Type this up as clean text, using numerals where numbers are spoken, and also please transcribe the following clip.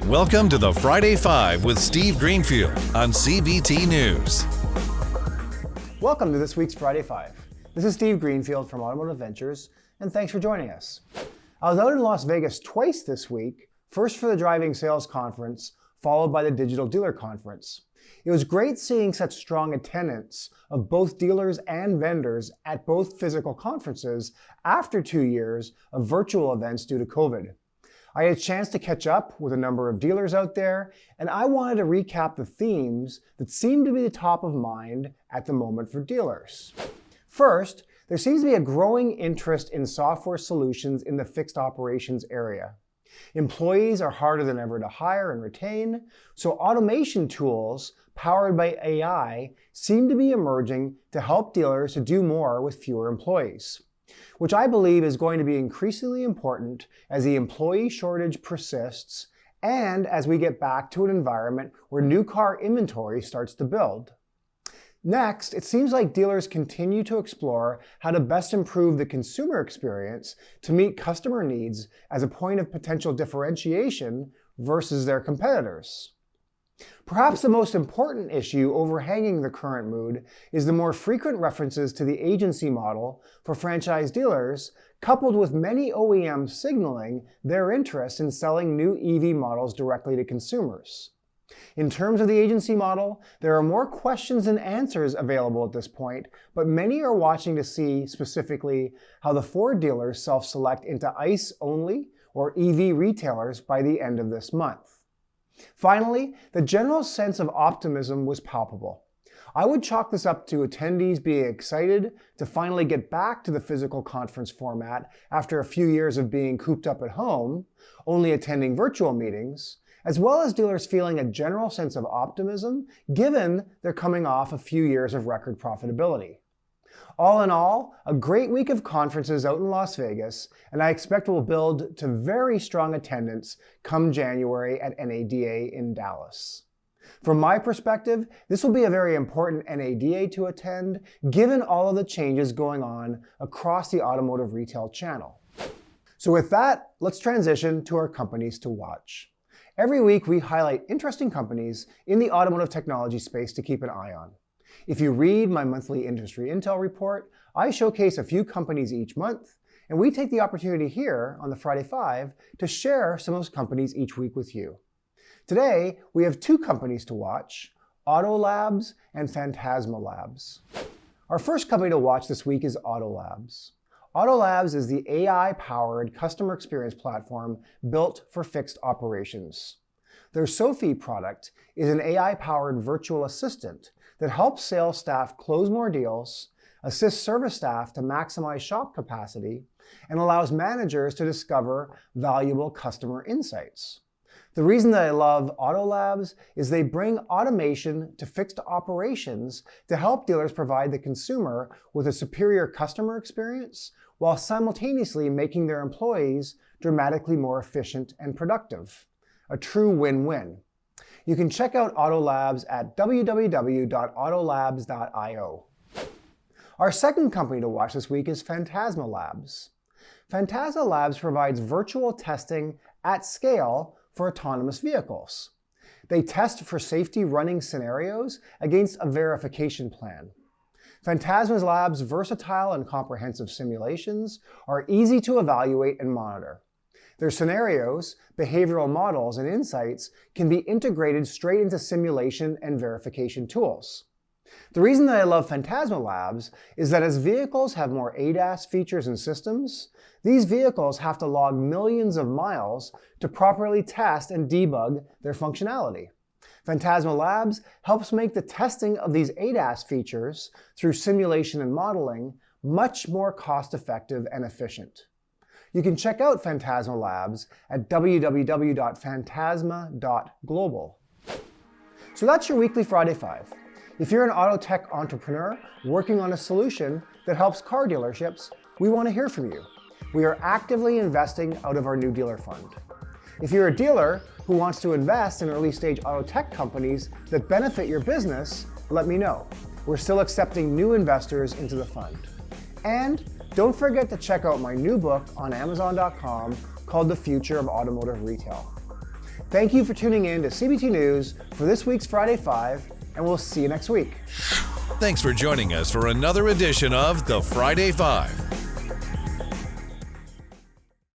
Welcome to the Friday Five with Steve Greenfield on CBT News. Welcome to this week's Friday Five. This is Steve Greenfield from Automotive Ventures, and thanks for joining us. I was out in Las Vegas twice this week, first for the DrivingSales conference, followed by the Digital Dealer Conference. It was great seeing such strong attendance of both dealers and vendors at both physical conferences after 2 years of virtual events due to COVID. I had a chance to catch up with a number of dealers out there, and I wanted to recap the themes that seem to be the top of mind at the moment for dealers. First, there seems to be a growing interest in software solutions in the fixed operations area. Employees are harder than ever to hire and retain, so automation tools powered by AI seem to be emerging to help dealers to do more with fewer employees, which I believe is going to be increasingly important as the employee shortage persists and as we get back to an environment where new car inventory starts to build. Next, it seems like dealers continue to explore how to best improve the consumer experience to meet customer needs as a point of potential differentiation versus their competitors. Perhaps the most important issue overhanging the current mood is the more frequent references to the agency model for franchise dealers, coupled with many OEMs signaling their interest in selling new EV models directly to consumers. In terms of the agency model, there are more questions than answers available at this point, but many are watching to see specifically how the Ford dealers self-select into ICE-only or EV retailers by the end of this month. Finally, the general sense of optimism was palpable. I would chalk this up to attendees being excited to finally get back to the physical conference format after a few years of being cooped up at home, only attending virtual meetings, as well as dealers feeling a general sense of optimism given they're coming off a few years of record profitability. All in all, a great week of conferences out in Las Vegas, and I expect will build to very strong attendance come January at NADA in Dallas. From my perspective, this will be a very important NADA to attend, given all of the changes going on across the automotive retail channel. So with that, let's transition to our companies to watch. Every week, we highlight interesting companies in the automotive technology space to keep an eye on. If you read my monthly industry intel report, I showcase a few companies each month, and we take the opportunity here on the Friday Five to share some of those companies each week with you. Today, we have two companies to watch, Autolabs and Phantasma Labs. Our first company to watch this week is Autolabs. Autolabs is the AI-powered customer experience platform built for fixed operations. Their Sophie product is an AI-powered virtual assistant that helps sales staff close more deals, assists service staff to maximize shop capacity, and allows managers to discover valuable customer insights. The reason that I love Autolabs is they bring automation to fixed operations to help dealers provide the consumer with a superior customer experience while simultaneously making their employees dramatically more efficient and productive. A true win-win. You can check out Autolabs at www.autolabs.io. Our second company to watch this week is Phantasma Labs. Phantasma Labs provides virtual testing at scale for autonomous vehicles. They test for safety running scenarios against a verification plan. Phantasma Labs' versatile and comprehensive simulations are easy to evaluate and monitor. Their scenarios, behavioral models, and insights can be integrated straight into simulation and verification tools. The reason that I love Phantasma Labs is that as vehicles have more ADAS features and systems, these vehicles have to log millions of miles to properly test and debug their functionality. Phantasma Labs helps make the testing of these ADAS features through simulation and modeling much more cost-effective and efficient. You can check out Phantasma Labs at www.phantasma.global. So that's your weekly Friday Five. If you're an auto tech entrepreneur working on a solution that helps car dealerships, we want to hear from you. We are actively investing out of our new dealer fund. If you're a dealer who wants to invest in early-stage auto tech companies that benefit your business, let me know. We're still accepting new investors into the fund. And Don't forget to check out my new book on Amazon.com called The Future of Automotive Retail. Thank you for tuning in to CBT News for this week's Friday 5, and we'll see you next week. Thanks for joining us for another edition of the Friday 5.